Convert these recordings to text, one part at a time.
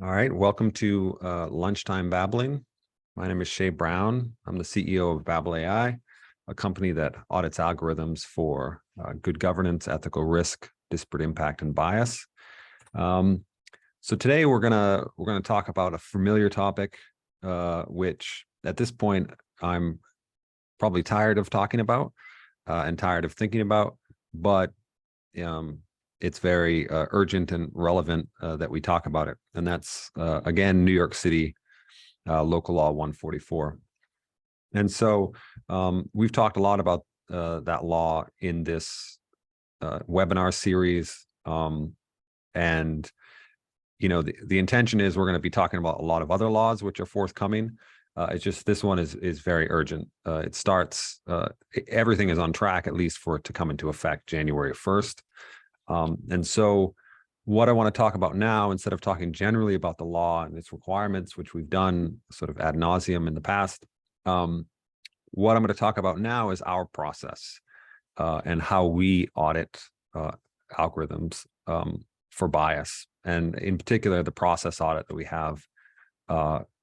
All right, welcome to Lunchtime BABLing. My name is Shea Brown. I'm the CEO of BABL AI, a company that audits algorithms for good governance, ethical risk, disparate impact, and bias. So today we're gonna talk about a familiar topic, which at this point I'm probably tired of talking about and tired of thinking about, but it's very urgent and relevant that we talk about it. And that's, again, New York City Local Law 144. And so we've talked a lot about that law in this webinar series. And, you know, the intention is we're going to be talking about a lot of other laws which are forthcoming. It's just this one is very urgent. It starts, everything is on track, at least for it to come into effect January 1st. And so what I want to talk about now, instead of talking generally about the law and its requirements, which we've done sort of ad nauseum in the past, what I'm going to talk about now is our process and how we audit algorithms for bias, and in particular, the process audit that we have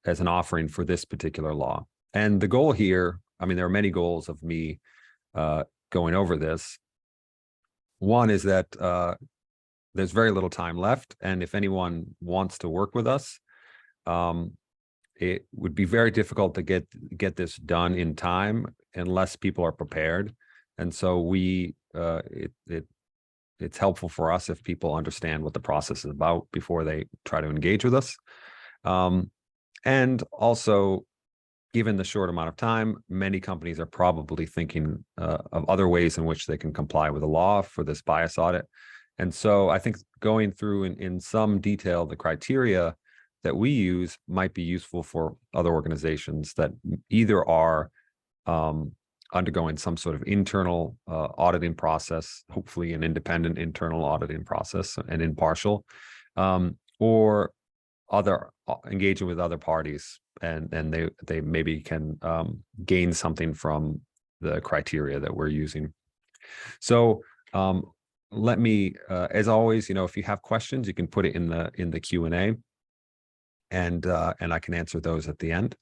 as an offering for this particular law. And the goal here, I mean, there are many goals of me going over this. One is that there's very little time left, and if anyone wants to work with us, it would be very difficult to get this done in time unless people are prepared. And so it's helpful for us if people understand what the process is about before they try to engage with us. And also, given the short amount of time, many companies are probably thinking of other ways in which they can comply with the law for this bias audit. And so I think going through in some detail the criteria that we use might be useful for other organizations that either are undergoing some sort of internal auditing process, hopefully an independent internal auditing process and impartial, or engaging with other parties, and they maybe can gain something from the criteria that we're using. So let me, as always, you know, if you have questions, you can put it in the Q&A, and I can answer those at the end.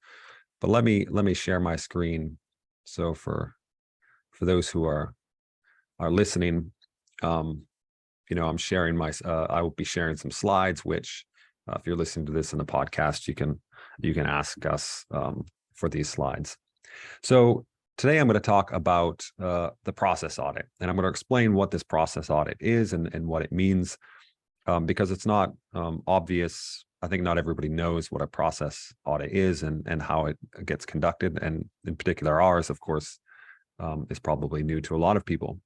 But let me share my screen. So for those who are listening, you know, I'm sharing I will be sharing some slides, which if you're listening to this in the podcast, you can ask us for these slides. So today I'm going to talk about the process audit, and I'm going to explain what this process audit is and what it means, because it's not obvious. I think not everybody knows what a process audit is and how it gets conducted, and in particular ours, of course, is probably new to a lot of people.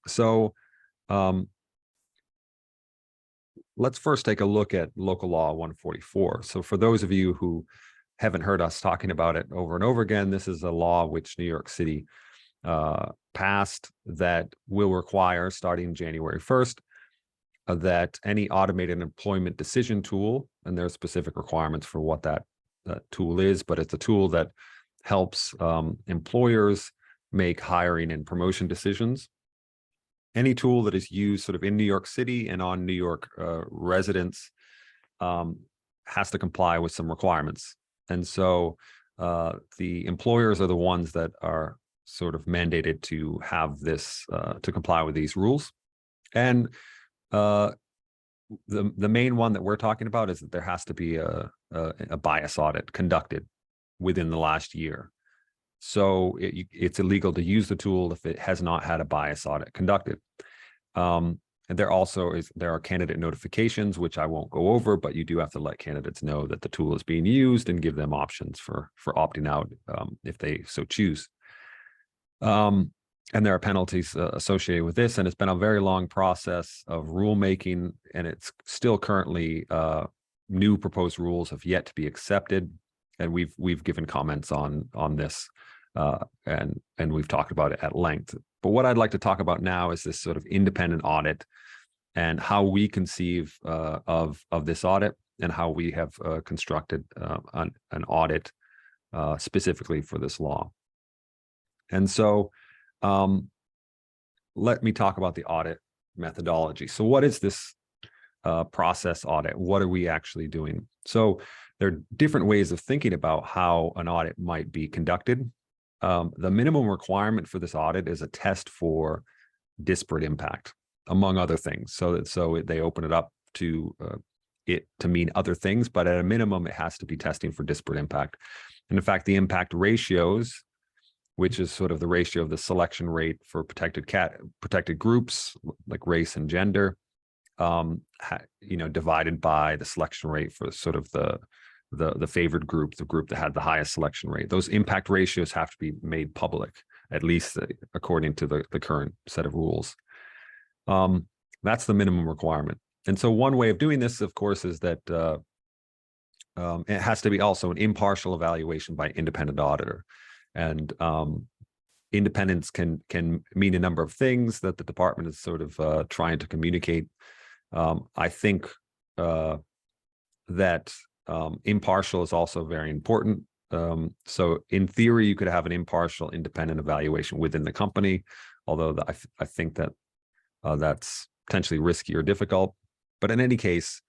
So let's first take a look at Local Law 144. So for those of you who haven't heard us talking about it over and over again, this is a law which New York City passed that will require, starting January 1st, that any automated employment decision tool, and there are specific requirements for what that tool is, but it's a tool that helps employers make hiring and promotion decisions. Any tool that is used sort of in New York City and on New York residents has to comply with some requirements. And so the employers are the ones that are sort of mandated to have this, to comply with these rules. And the main one that we're talking about is that there has to be a bias audit conducted within the last year. So it's illegal to use the tool if it has not had a bias audit conducted. And there are candidate notifications, which I won't go over, but you do have to let candidates know that the tool is being used and give them options for opting out if they so choose. And there are penalties associated with this, and it's been a very long process of rulemaking, and it's still currently new proposed rules have yet to be accepted, and we've given comments on this. And we've talked about it at length. But what I'd like to talk about now is this sort of independent audit and how we conceive of this audit and how we have constructed an audit specifically for this law. And so let me talk about the audit methodology. So what is this process audit. What are we actually doing? So there are different ways of thinking about how an audit might be conducted. The minimum requirement for this audit is a test for disparate impact, among other things. So they open it up to it to mean other things, but at a minimum, it has to be testing for disparate impact. And in fact, the impact ratios, which is sort of the ratio of the selection rate for protected groups like race and gender, divided by the selection rate for sort of the favored group, the group that had the highest selection rate. Those impact ratios have to be made public, at least according to the current set of rules. That's the minimum requirement. And so one way of doing this, of course, is that it has to be also an impartial evaluation by independent auditor. And independence can mean a number of things that the department is sort of trying to communicate. I think that impartial is also very important. So in theory, you could have an impartial, independent evaluation within the company, although I think that that's potentially risky or difficult. But in any case,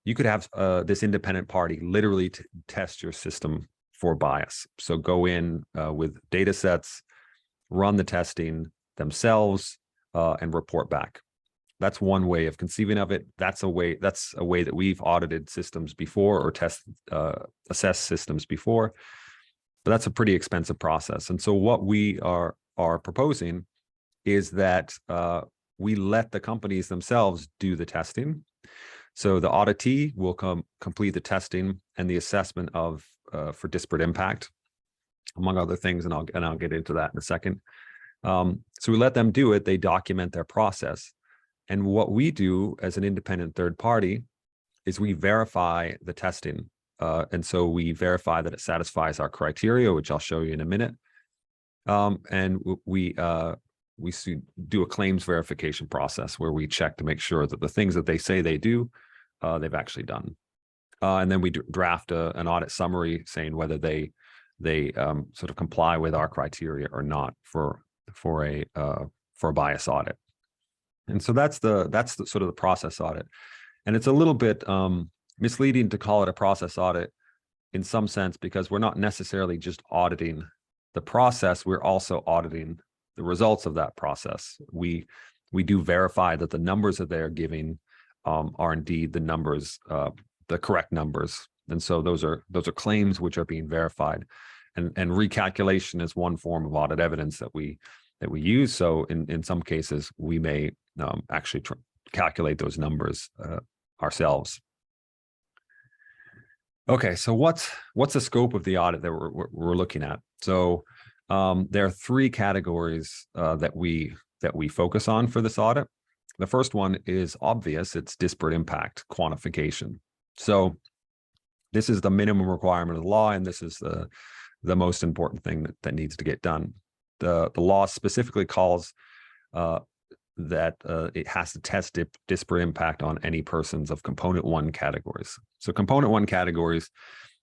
you could have this independent party literally test your system for bias. So go in with data sets, run the testing themselves, and report back. That's one way of conceiving of it. That's a way that we've audited systems before or assessed systems before. But that's a pretty expensive process. And so what we are proposing is that we let the companies themselves do the testing. So the auditee will complete the testing and the assessment of for disparate impact, among other things, and I'll get into that in a second. So we let them do it. They document their process. And what we do as an independent third party is we verify the testing. And so we verify that it satisfies our criteria, which I'll show you in a minute. And we do a claims verification process where we check to make sure that the things that they say they do, they've actually done. And then we draft an audit summary saying whether they sort of comply with our criteria or not for a bias audit. And so that's the sort of the process audit. And it's a little bit misleading to call it a process audit in some sense, because we're not necessarily just auditing the process, we're also auditing the results of that process. We do verify that the numbers that they're giving are indeed the numbers, the correct numbers. And so those are claims which are being verified. And recalculation is one form of audit evidence that we use. So in some cases, we may actually calculate those numbers ourselves. Okay, so what's the scope of the audit that we're looking at? So there are three categories that we focus on for this audit. The first one is obvious. It's disparate impact quantification. So this is the minimum requirement of the law, and this is the most important thing that needs to get done. The law specifically calls that it has to test disparate impact on any persons of component 1 categories. So component 1 categories,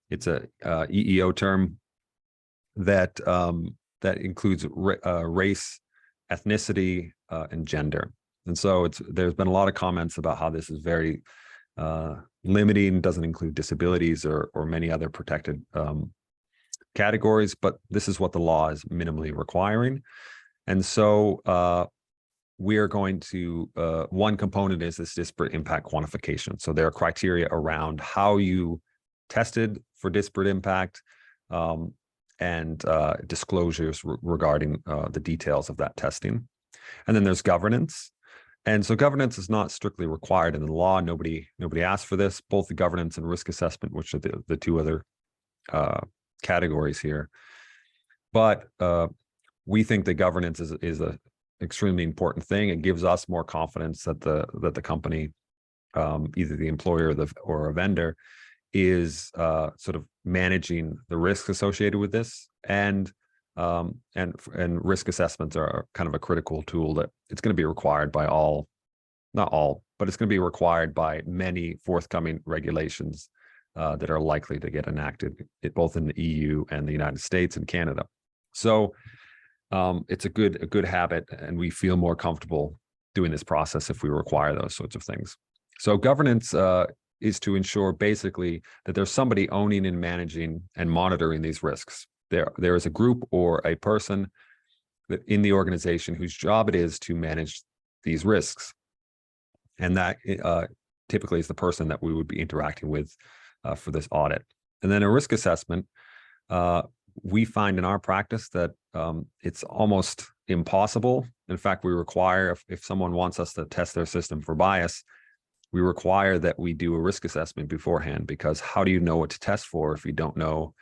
it's a EEO term that includes race, ethnicity, and gender. And so there's been a lot of comments about how this is very limiting, doesn't include disabilities or many other protected categories, but this is what the law is minimally requiring. And so we are going to, one component is this disparate impact quantification. So there are criteria around how you tested for disparate impact and disclosures regarding the details of that testing. And then there's governance. And so governance is not strictly required in the law. Nobody asked for this. Both the governance and risk assessment, which are the two other categories here. But we think that governance is a extremely important thing. It gives us more confidence that the company, either the employer or a vendor, is sort of managing the risks associated with this, and risk assessments are kind of a critical tool that it's going to be required by not all, but it's going to be required by many forthcoming regulations that are likely to get enacted, both in the EU and the United States and Canada. So it's a good habit, and we feel more comfortable doing this process if we require those sorts of things. So governance is to ensure basically that there's somebody owning and managing and monitoring these risks. There is a group or a person in the organization whose job it is to manage these risks. And that typically is the person that we would be interacting with for this audit. And then a risk assessment, we find in our practice that it's almost impossible. In fact, we require, if someone wants us to test their system for bias, we require that we do a risk assessment beforehand, because how do you know what to test for if you don't know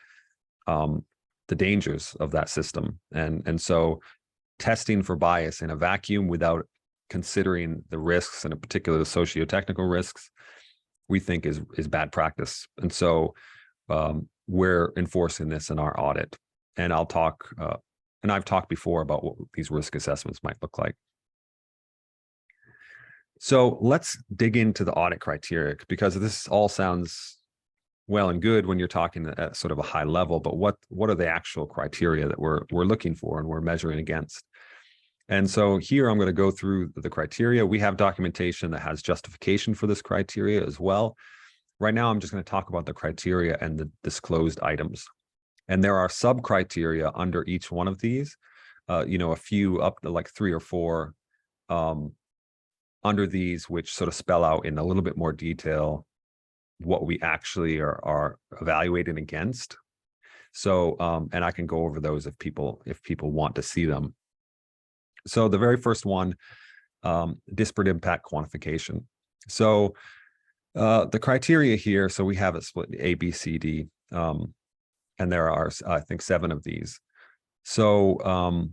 the dangers of that system? And so testing for bias in a vacuum without considering the risks, and in particular the socio-technical risks, we think is bad practice. And so we're enforcing this in our audit. And I'll talk, and I've talked before about what these risk assessments might look like. So let's dig into the audit criteria, because this all sounds well and good when you're talking at sort of a high level, but what are the actual criteria that we're looking for and we're measuring against? And so here I'm going to go through the criteria. We have documentation that has justification for this criteria as well. Right now, I'm just going to talk about the criteria and the disclosed items. And there are sub-criteria under each one of these, a few up to like 3 or 4 under these, which sort of spell out in a little bit more detail what we actually are evaluating against. So, and I can go over those if people want to see them. So the very first one, disparate impact quantification. So the criteria here, so we have it split A, B, C, D, and there are, I think, 7 of these. So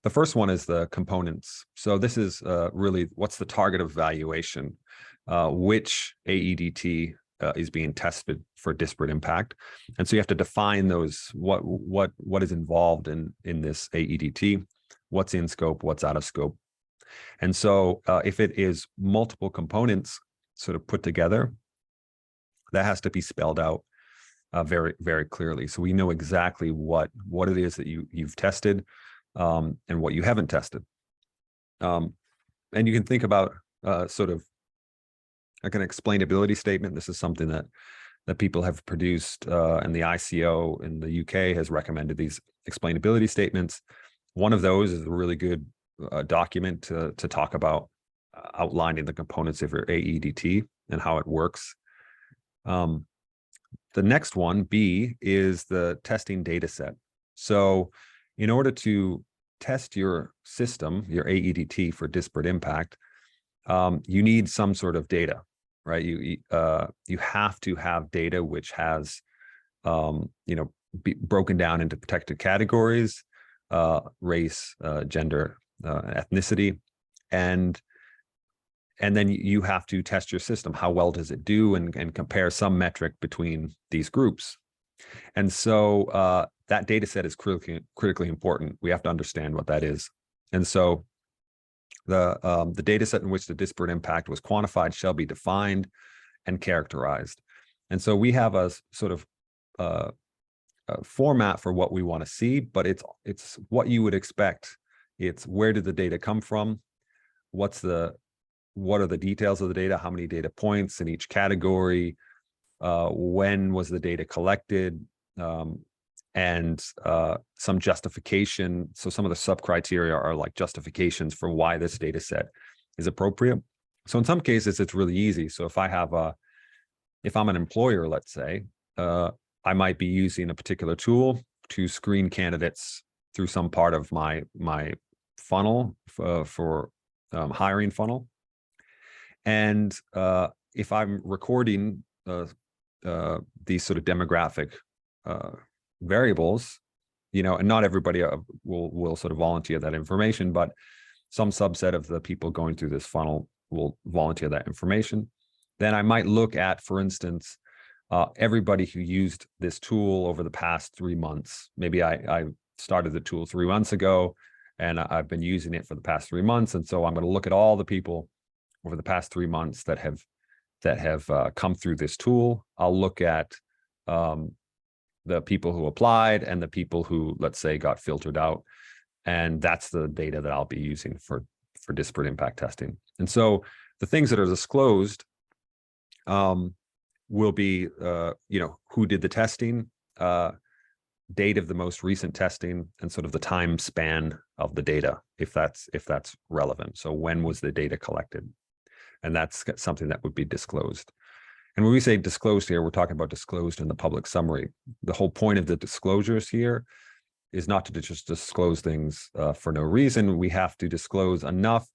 the first one is the components. So this is really what's the target of evaluation, which AEDT is being tested for disparate impact. And so you have to define those, what is involved in this AEDT, what's in scope, what's out of scope. And so if it is multiple components sort of put together, that has to be spelled out very, very clearly. So we know exactly what it is that you've tested and what you haven't tested. And you can think about sort of like an explainability statement. This is something that people have produced, and the ICO in the UK has recommended these explainability statements. One of those is a really good document to talk about outlining the components of your AEDT and how it works. The next one, B, is the testing data set. So in order to test your system, your AEDT for disparate impact, you need some sort of data, right? You have to have data which has, broken down into protected categories, race, gender, ethnicity, and then you have to test your system. How well does it do, and compare some metric between these groups. And so that data set is critically important. We have to understand what that is. And so the data set in which the disparate impact was quantified shall be defined and characterized. And so we have a sort of a format for what we want to see, but it's what you would expect. It's where did the data come from? What are the details of the data? How many data points in each category? When was the data collected? And some justification. So some of the sub-criteria are like justifications for why this data set is appropriate. So in some cases, it's really easy. So if I'm an employer, let's say, I might be using a particular tool to screen candidates through some part of my funnel for hiring funnel. And if I'm recording these sort of demographic variables, and not everybody will sort of volunteer that information, but some subset of the people going through this funnel will volunteer that information. Then I might look at, for instance, everybody who used this tool over the past 3 months. Maybe I started the tool 3 months ago, and I've been using it for the past 3 months. And so I'm going to look at all the people over the past 3 months that have come through this tool. I'll look at the people who applied and the people who, let's say, got filtered out. And that's the data that I'll be using for disparate impact testing. And so the things that are disclosed will be, who did the testing, date of the most recent testing, and sort of the time span of the data, if that's relevant. So when was the data collected? And that's something that would be disclosed. And when we say disclosed here, we're talking about disclosed in the public summary. The whole point of the disclosures here is not to just disclose things for no reason. We have to disclose enough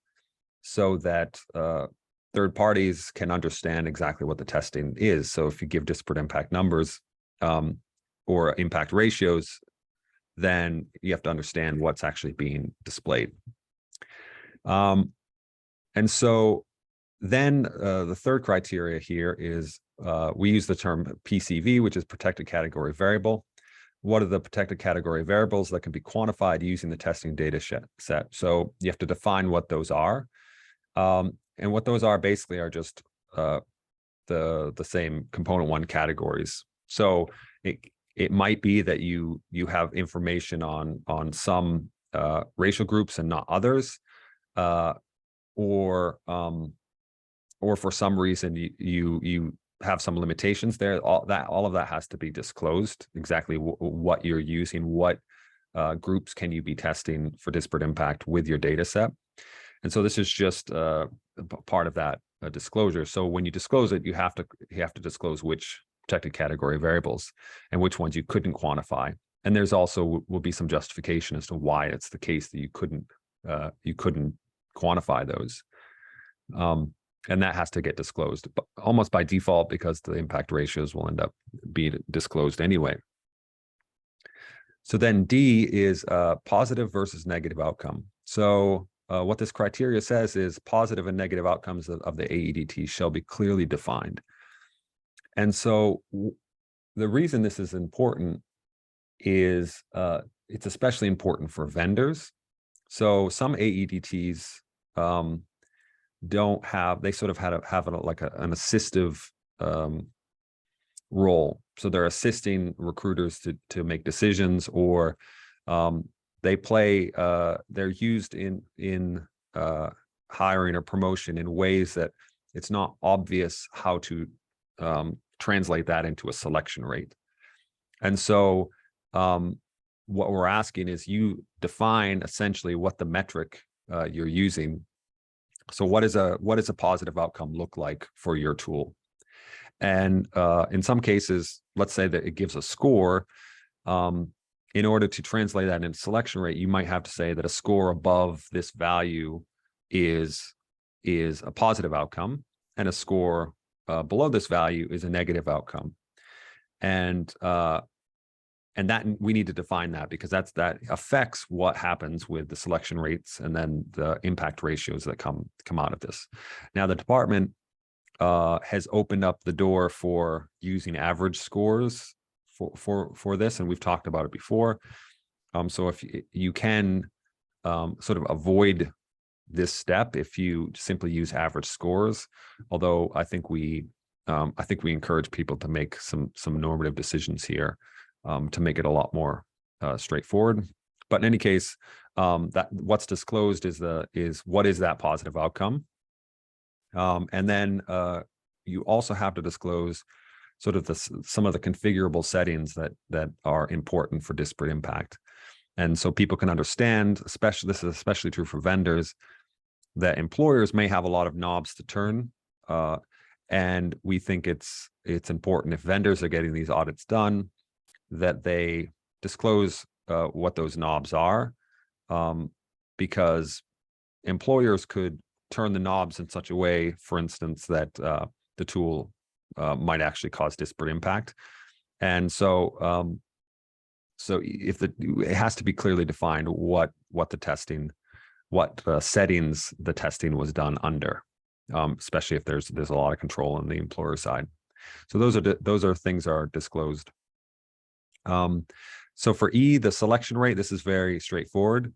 so that third parties can understand exactly what the testing is. So if you give disparate impact numbers or impact ratios, then you have to understand what's actually being displayed. And so then the third criteria here is we use the term PCV, which is protected category variable. What are the protected category variables that can be quantified using the testing data set? So you have to define what those are. And what those are basically are just the same component one categories. So it might be that you have information on some racial groups and not others, or for some reason you have some limitations there. All of that has to be disclosed, exactly what you're using, what groups can you be testing for disparate impact with your data set. And so this is just part of that disclosure. So when you disclose it, you have to disclose which protected category variables and which ones you couldn't quantify. And there's also will be some justification as to why it's the case that you couldn't quantify those. And that has to get disclosed almost by default, because the impact ratios will end up being disclosed anyway. So then D is positive versus negative outcome. So what this criteria says is positive and negative outcomes of the AEDT shall be clearly defined. And so the reason this is important is it's especially important for vendors. So some AEDTs don't have, they sort of have an assistive role. So they're assisting recruiters to make decisions, or they play, they're used in hiring or promotion in ways that it's not obvious how to translate that into a selection rate. And so what we're asking is you define essentially what the metric you're using. So what does a positive outcome look like for your tool? And in some cases, let's say that it gives a score. In order to translate that into selection rate, you might have to say that a score above this value is a positive outcome, and a score below this value is a negative outcome. And that we need to define that, because that affects what happens with the selection rates and then the impact ratios that come out of this. Now, the department has opened up the door for using average scores for this, and we've talked about it before. So if you can sort of avoid this step if you simply use average scores, although I think we encourage people to make some normative decisions here to make it a lot more straightforward. But in any case, that what's disclosed is what is that positive outcome, and then you also have to disclose sort of some of the configurable settings that are important for disparate impact. And so people can understand, this is especially true for vendors, that employers may have a lot of knobs to turn. And we think it's important, if vendors are getting these audits done, that they disclose what those knobs are, because employers could turn the knobs in such a way, for instance, that the tool might actually cause disparate impact. And so it has to be clearly defined what the testing, what settings the testing was done under, especially if there's a lot of control on the employer side. So those are things are disclosed. So for E, the selection rate, this is very straightforward.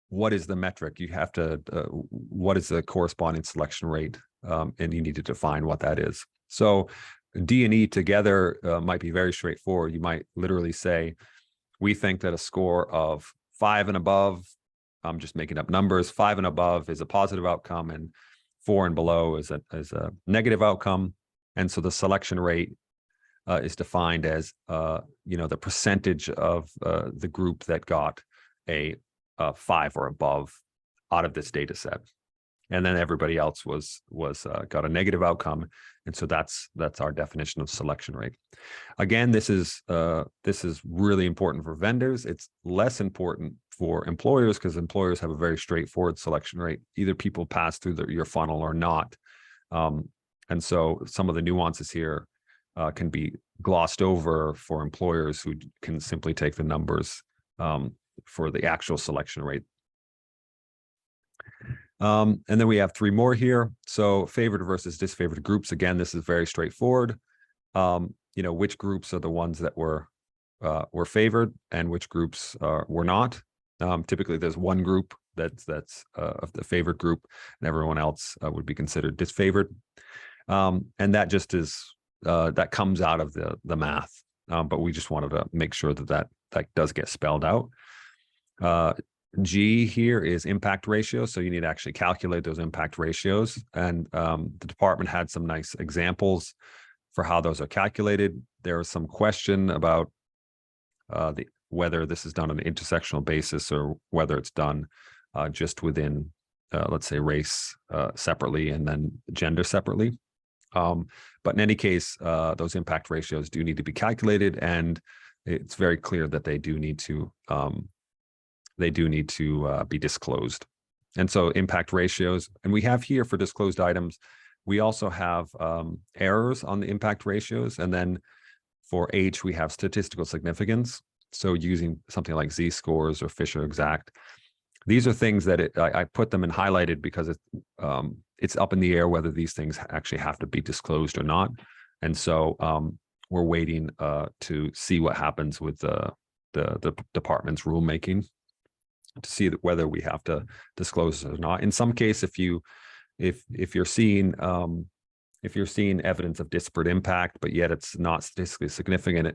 What is the metric? You have to, what is the corresponding selection rate? And you need to define what that is. So D and E together might be very straightforward. You might literally say, we think that a score of 5 and above, I'm just making up numbers, 5 and above is a positive outcome, and 4 and below is a negative outcome. And so the selection rate is defined as, the percentage of the group that got a 5 or above out of this data set. And then everybody else got a negative outcome. And so that's our definition of selection rate. Again, this is really important for vendors. It's less important for employers because employers have a very straightforward selection rate. Either people pass through your funnel or not. And so some of the nuances here can be glossed over for employers who can simply take the numbers for the actual selection rate. And then we have 3 more here. So favored versus disfavored groups. Again, this is very straightforward. Which groups are the ones that were favored and which groups were not. Typically, there's one group that's of the favored group, and everyone else would be considered disfavored. And that just is that comes out of the math. But we just wanted to make sure that does get spelled out. G here is impact ratio. So you need to actually calculate those impact ratios. And the department had some nice examples for how those are calculated. There was some question about whether this is done on an intersectional basis or whether it's done just within, let's say, race separately and then gender separately. But in any case, those impact ratios do need to be calculated, and it's very clear that they do need to be disclosed. And so impact ratios, and we have here for disclosed items, we also have errors on the impact ratios. And then for H, we have statistical significance. So using something like z-scores or Fisher exact. These are things that I put them in highlighted because it's up in the air whether these things actually have to be disclosed or not. And so we're waiting to see what happens with the department's rulemaking to see whether we have to disclose it or not. In some case, if you're seeing evidence of disparate impact, but yet it's not statistically significant,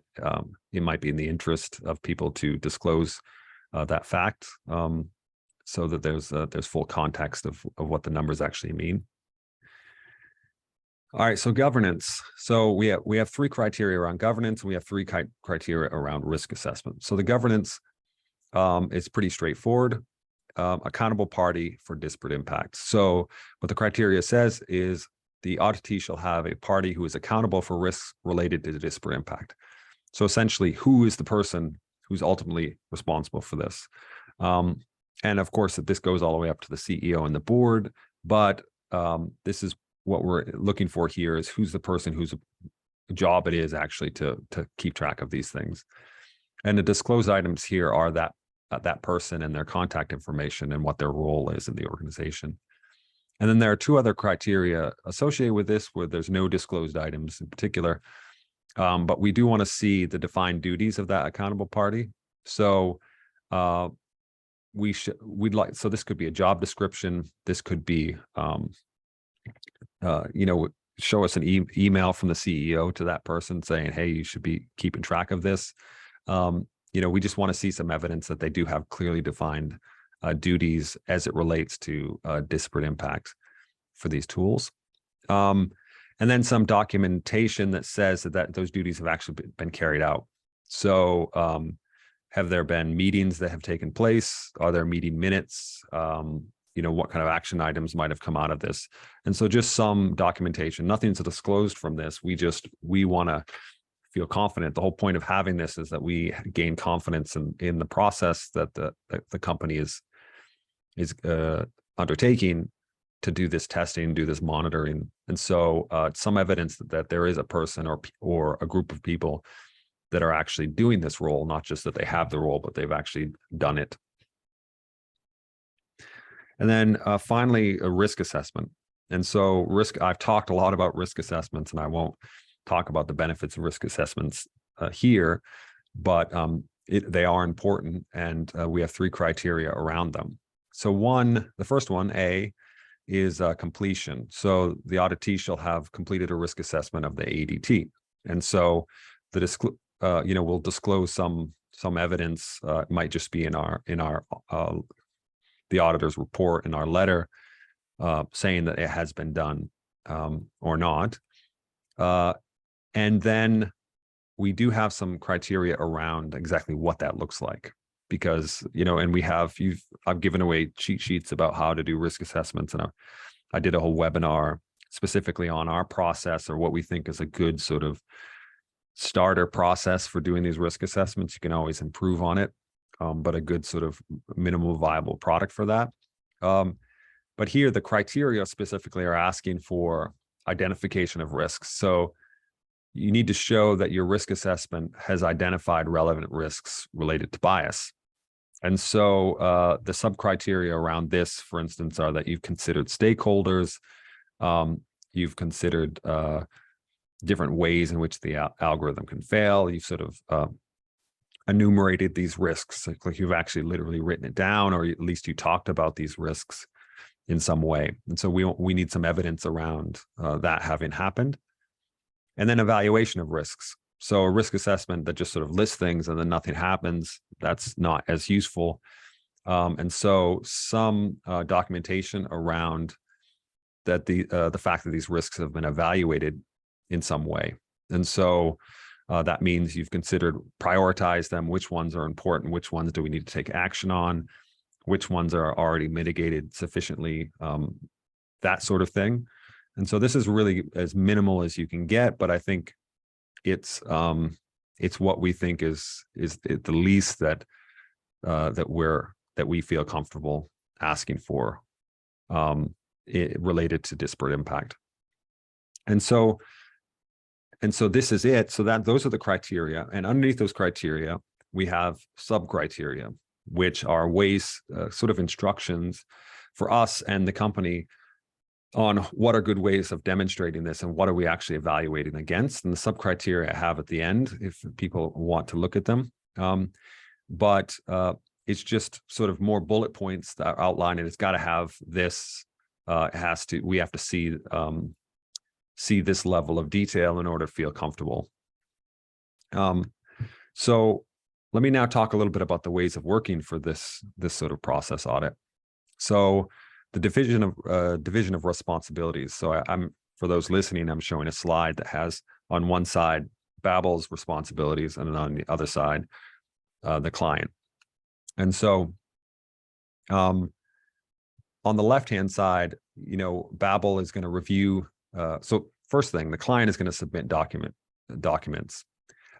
it might be in the interest of people to disclose that fact, so that there's full context of what the numbers actually mean. All right, so governance. So we have 3 criteria around governance, and we have 3 criteria around risk assessment. So the governance is pretty straightforward. Accountable party for disparate impact. So what the criteria says is the auditee shall have a party who is accountable for risks related to the disparate impact. So essentially, who is the person who's ultimately responsible for this? And of course, this goes all the way up to the CEO and the board. But this is what we're looking for here, is who's the person whose job it is actually to keep track of these things. And the disclosed items here are that person and their contact information and what their role is in the organization. And then there are 2 other criteria associated with this where there's no disclosed items in particular. But we do want to see the defined duties of that accountable party. So so this could be a job description. This could be, show us an email from the CEO to that person saying, hey, you should be keeping track of this. We just want to see some evidence that they do have clearly defined duties as it relates to disparate impacts for these tools. And then some documentation that says that those duties have actually been carried out. So have there been meetings that have taken place? Are there meeting minutes? What kind of action items might have come out of this? And so just some documentation. Nothing's disclosed from this. We want to feel confident. The whole point of having this is that we gain confidence in the process that the company is undertaking to do this testing, do this monitoring. And so some evidence that there is a person or a group of people that are actually doing this role, not just that they have the role, but they've actually done it. And then finally, a risk assessment. And so I've talked a lot about risk assessments, and I won't talk about the benefits of risk assessments here, but they are important, and we have 3 criteria around them. So the first one, A, is completion. So the auditee shall have completed a risk assessment of the AEDT. And so we'll disclose some evidence. It might just be in our the auditor's report in our letter. saying that it has been done or not. And then we do have some criteria around exactly what that looks like, because, and I've given away cheat sheets about how to do risk assessments, and I did a whole webinar specifically on our process, or what we think is a good sort of starter process for doing these risk assessments. You can always improve on it, but a good sort of minimal viable product for that. But here, the criteria specifically are asking for identification of risks. So you need to show that your risk assessment has identified relevant risks related to bias. And so the sub-criteria around this, for instance, are that you've considered stakeholders, you've considered different ways in which the algorithm can fail, you've sort of enumerated these risks, like you've actually literally written it down, or at least you talked about these risks in some way. And so we need some evidence around that having happened. And then evaluation of risks. So a risk assessment that just sort of lists things and then nothing happens, that's not as useful. And so some documentation around that the fact that these risks have been evaluated in some way. And so that means you've considered, prioritize them, which ones are important, which ones do we need to take action on, which ones are already mitigated sufficiently, that sort of thing. And so this is really as minimal as you can get, but I think it's what we think is the least that we feel comfortable asking for related to disparate impact. And so this is it. So those are the criteria, and underneath those criteria we have sub criteria, which are ways, sort of instructions for us and the company on what are good ways of demonstrating this and what are we actually evaluating against. And the sub criteria I have at the end if people want to look at them. But it's just sort of more bullet points that outline it. It's got to have this. We have to see this level of detail in order to feel comfortable. So let me now talk a little bit about the ways of working for this sort of process audit. So the division of responsibilities. So for those listening, I'm showing a slide that has on one side BABL's responsibilities, and then on the other side the client. And so on the left-hand side, BABL is going to review. So first thing, the client is going to submit documents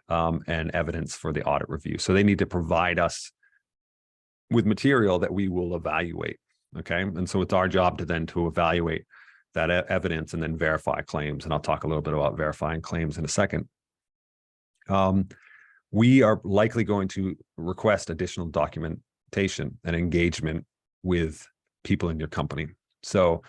and evidence for the audit review. So they need to provide us with material that we will evaluate. Okay. And so it's our job to evaluate that evidence and then verify claims. And I'll talk a little bit about verifying claims in a second. We are likely going to request additional documentation and engagement with people in your company. So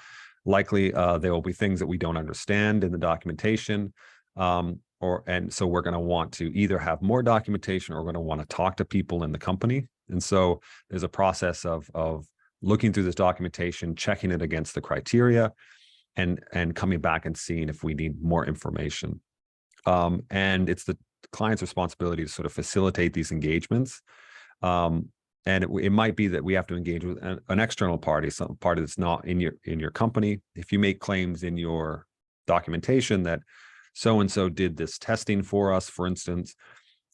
likely there will be things that we don't understand in the documentation, and so we're going to want to either have more documentation, or we're going to want to talk to people in the company. And so there's a process of looking through this documentation, checking it against the criteria, and coming back and seeing if we need more information. And it's the client's responsibility to sort of facilitate these engagements. And it might be that we have to engage with an external party, some party that's not in your company. If you make claims in your documentation that so-and-so did this testing for us, for instance,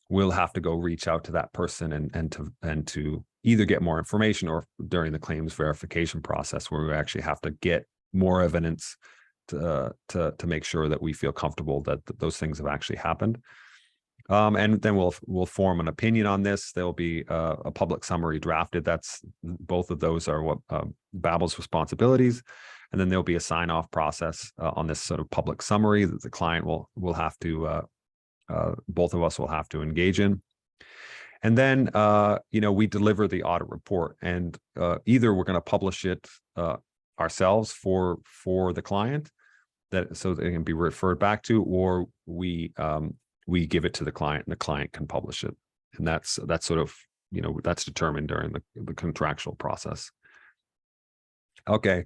we'll have to go reach out to that person and to either get more information, or during the claims verification process, where we actually have to get more evidence to make sure that we feel comfortable that those things have actually happened. And then we'll form an opinion on this. There will be a public summary drafted. Both of those are what BABL's responsibilities. And then there'll be a sign-off process on this sort of public summary that the client will have to, both of us will have to engage in. And then, we deliver the audit report, and either we're going to publish it ourselves for the client, so that it can be referred back to, or we give it to the client and the client can publish it. And that's sort of, that's determined during the contractual process. Okay.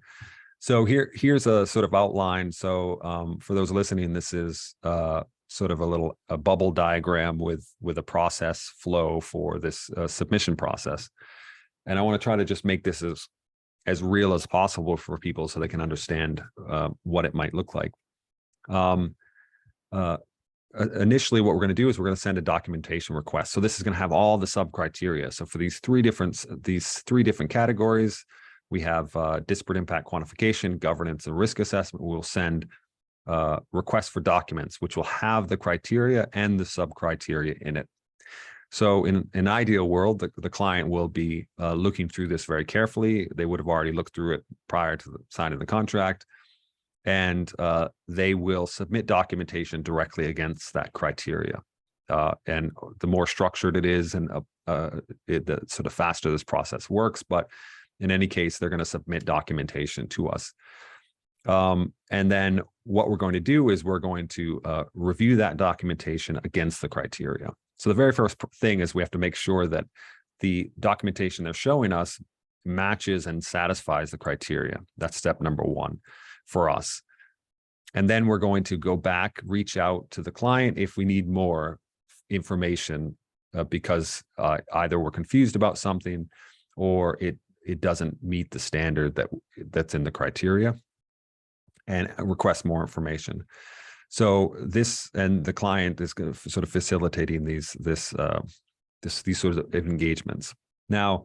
So here's a sort of outline. So for those listening, this is sort of a bubble diagram with a process flow for this submission process. And I want to try to just make this as as real as possible for people so they can understand what it might look like. Initially, what we're going to do is we're going to send a documentation request. So this is going to have all the sub criteria. So for these three different categories, we have disparate impact quantification, governance, and risk assessment. We'll send requests for documents, which will have the criteria and the sub criteria in it. So in an ideal world, the client will be looking through this very carefully. They would have already looked through it prior to the signing the contract, and they will submit documentation directly against that criteria. And the more structured it is, and the sort of faster this process works. But in any case, they're going to submit documentation to us. And then what we're going to do is we're going to review that documentation against the criteria. So the very first thing is we have to make sure that the documentation they're showing us matches and satisfies the criteria. That's step number one for us. And then we're going to go back, reach out to the client if we need more information because either we're confused about something or it doesn't meet the standard that's in the criteria, and request more information. So this, and the client is going to sort of facilitating these sort of engagements. Now,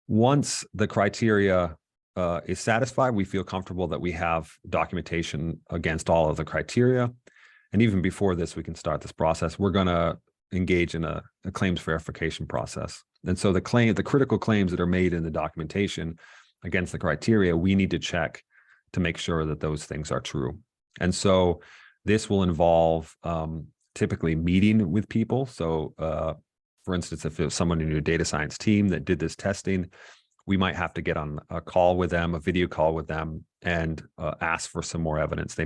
once the criteria is satisfied, we feel comfortable that we have documentation against all of the criteria. And even before this, we can start this process. We're going to engage in a claims verification process. And so the critical claims that are made in the documentation against the criteria, we need to check to make sure that those things are true. And so this will involve typically meeting with people. So for instance, if there's someone in your data science team that did this testing, we might have to get on a call with them, a video call with them, and ask for some more evidence.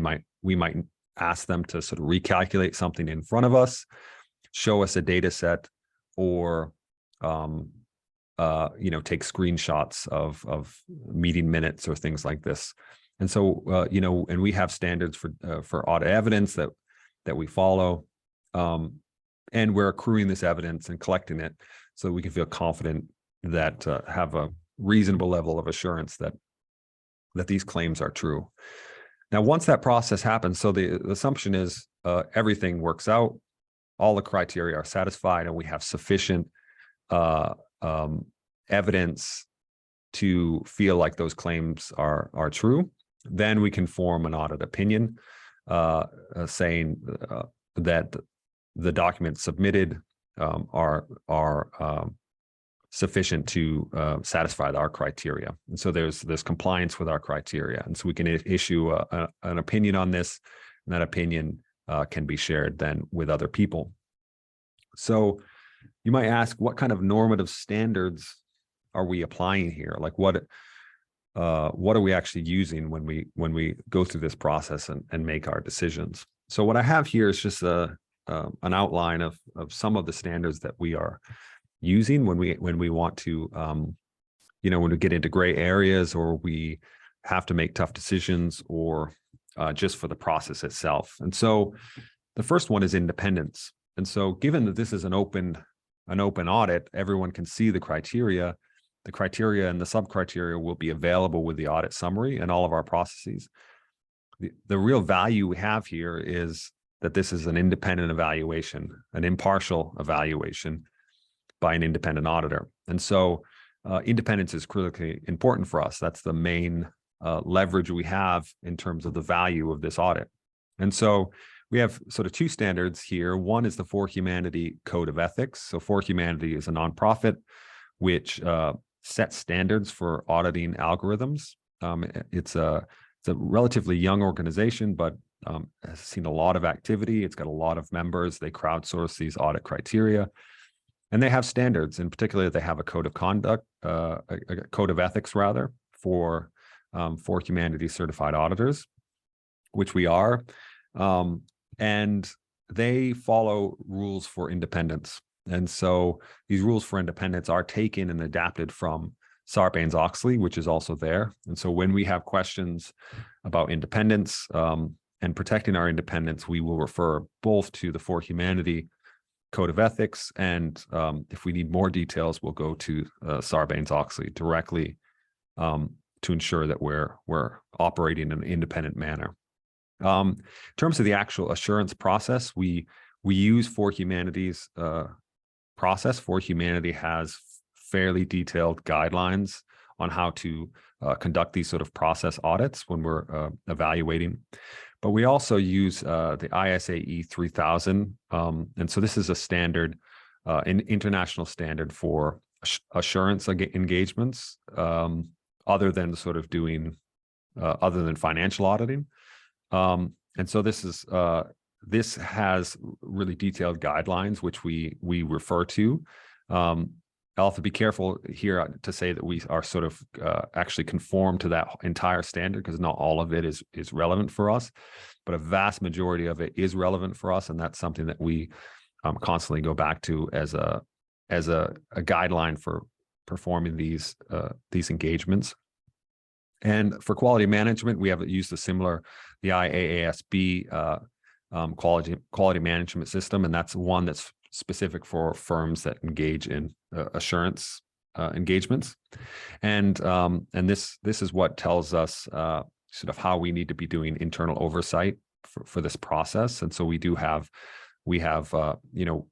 We might ask them to sort of recalculate something in front of us, show us a data set, or take screenshots of meeting minutes or things like this. And so, and we have standards for audit evidence that we follow, and we're accruing this evidence and collecting it so we can feel confident that have a reasonable level of assurance that these claims are true. Now, once that process happens, so the assumption is everything works out, all the criteria are satisfied, and we have sufficient evidence to feel like those claims are true. Then we can form an audit opinion saying that the documents submitted are sufficient to satisfy our criteria. And so there's compliance with our criteria. And so we can issue an opinion on this, and that opinion can be shared then with other people. So you might ask, what kind of normative standards are we applying here? Like what are we actually using when we go through this process and make our decisions? So what I have here is just an outline of some of the standards that we are using when we want to, when we get into gray areas, or we have to make tough decisions, or just for the process itself. And so the first one is independence. And so given that this is an open audit, everyone can see the criteria. The criteria and the sub-criteria will be available with the audit summary and all of our processes. The real value we have here is that this is an independent evaluation, an impartial evaluation by an independent auditor. And so independence is critically important for us. That's the main leverage we have in terms of the value of this audit. And so we have sort of two standards here. One is the For Humanity Code of Ethics. So For Humanity is a nonprofit which sets standards for auditing algorithms. It's a relatively young organization, but has seen a lot of activity. It's got a lot of members. They crowdsource these audit criteria, and they have standards. In particular, they have a code of conduct, a code of ethics rather, for Humanity certified auditors, which we are, and they follow rules for independence. And so these rules for independence are taken and adapted from Sarbanes-Oxley, which is also there. And so when we have questions about independence and protecting our independence, we will refer both to the For Humanity Code of Ethics, and if we need more details, we'll go to Sarbanes-Oxley directly to ensure that we're operating in an independent manner. In terms of the actual assurance process, we use For Humanity's process. For Humanity has fairly detailed guidelines on how to conduct these sort of process audits when we're evaluating. But we also use the ISAE 3000. And so this is a standard, an international standard for assurance engagements, other than sort of doing, other than financial auditing. And so this has really detailed guidelines, which we refer to. I'll have to be careful here to say that we are sort of actually conform to that entire standard, because not all of it is relevant for us, but a vast majority of it is relevant for us, and that's something that we constantly go back to as a guideline for performing these engagements. And for quality management, we have used the IAASB quality management system, and that's one that's specific for firms that engage in assurance engagements. And this is what tells us sort of how we need to be doing internal oversight for this process. And so we have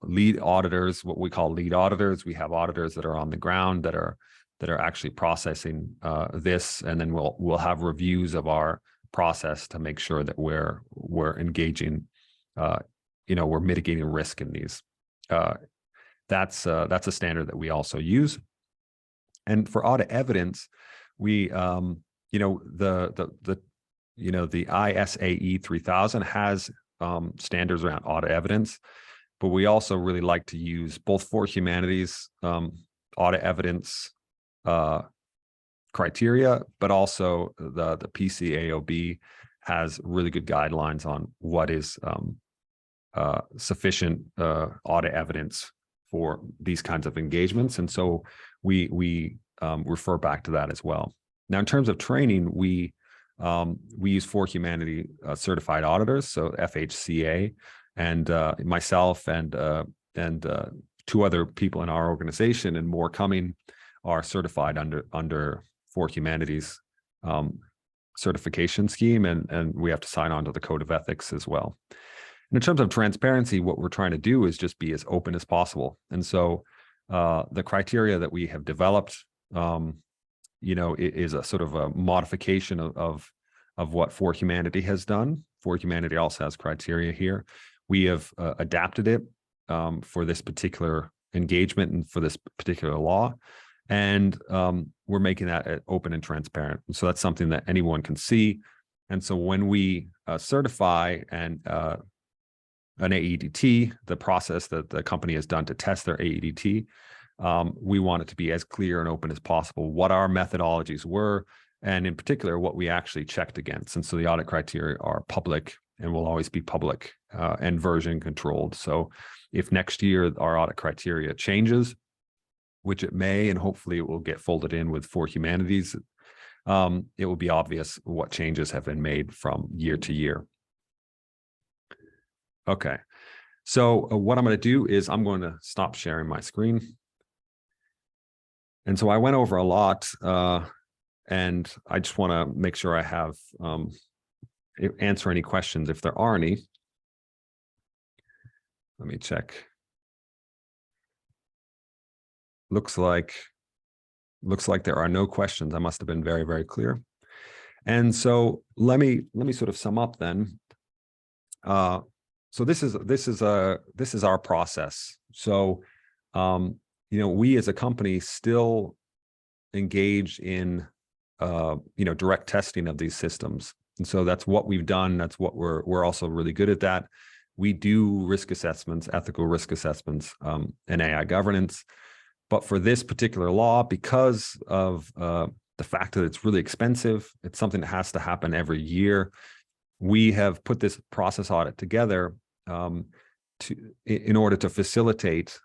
lead auditors, what we call lead auditors. We have auditors that are on the ground that are actually processing this, and then we'll have reviews of our process to make sure that we're engaging, we're mitigating risk in these. That's a standard that we also use. And for audit evidence, we the ISAE 3000 has standards around audit evidence, but we also really like to use both For Humanity's audit evidence criteria, but also the PCAOB has really good guidelines on what is sufficient audit evidence for these kinds of engagements. And so we refer back to that as well. Now, in terms of training, we use For Humanity certified auditors, so FHCA, and myself and two other people in our organization, and more coming, are certified under For Humanity's certification scheme, and we have to sign on to the Code of Ethics as well. And in terms of transparency, what we're trying to do is just be as open as possible. And so the criteria that we have developed, is a sort of a modification of what For Humanity has done. For Humanity also has criteria here. We have adapted it for this particular engagement and for this particular law. And we're making that open and transparent. And so that's something that anyone can see. And so when we certify an AEDT, the process that the company has done to test their AEDT, we want it to be as clear and open as possible what our methodologies were, and in particular, what we actually checked against. And so the audit criteria are public and will always be public and version controlled. So if next year our audit criteria changes, which it may, and hopefully it will get folded in with For Humanities, it will be obvious what changes have been made from year to year. Okay, so what I'm going to do is I'm going to stop sharing my screen. And so I went over a lot, and I just want to make sure I have answer any questions if there are any. Let me check. Looks like there are no questions. I must have been very, very clear. And so let me sort of sum up then. So this is our process. So we as a company still engage in direct testing of these systems, and so that's what we've done. That's what we're also really good at. That we do risk assessments, ethical risk assessments, and AI governance. But for this particular law, because of the fact that it's really expensive, it's something that has to happen every year. We have put this process audit together in order to facilitate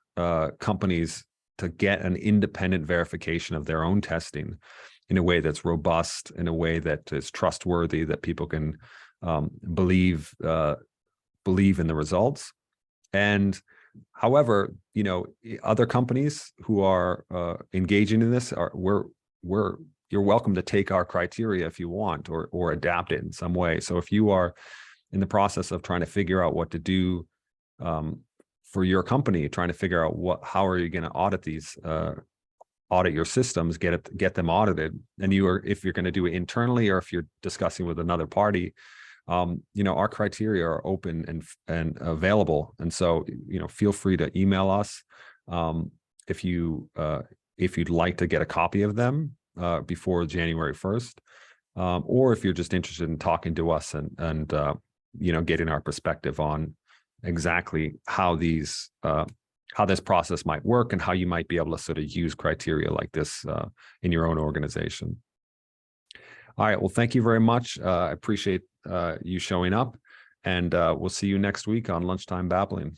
companies to get an independent verification of their own testing in a way that's robust, in a way that is trustworthy, that people can believe in the results. And however, other companies who are engaging in this we're you're welcome to take our criteria if you want, or adapt it in some way. So if you are in the process of trying to figure out what to do for your company, trying to figure out how are you going to audit these, audit your systems, get them audited, and if you're going to do it internally or if you're discussing with another party, our criteria are open and available. And so, feel free to email us if you'd like to get a copy of them before January 1st, or if you're just interested in talking to us and getting our perspective on exactly how this process might work and how you might be able to sort of use criteria like this in your own organization. All right. Well, thank you very much. I appreciate you showing up, and we'll see you next week on Lunchtime BABLing.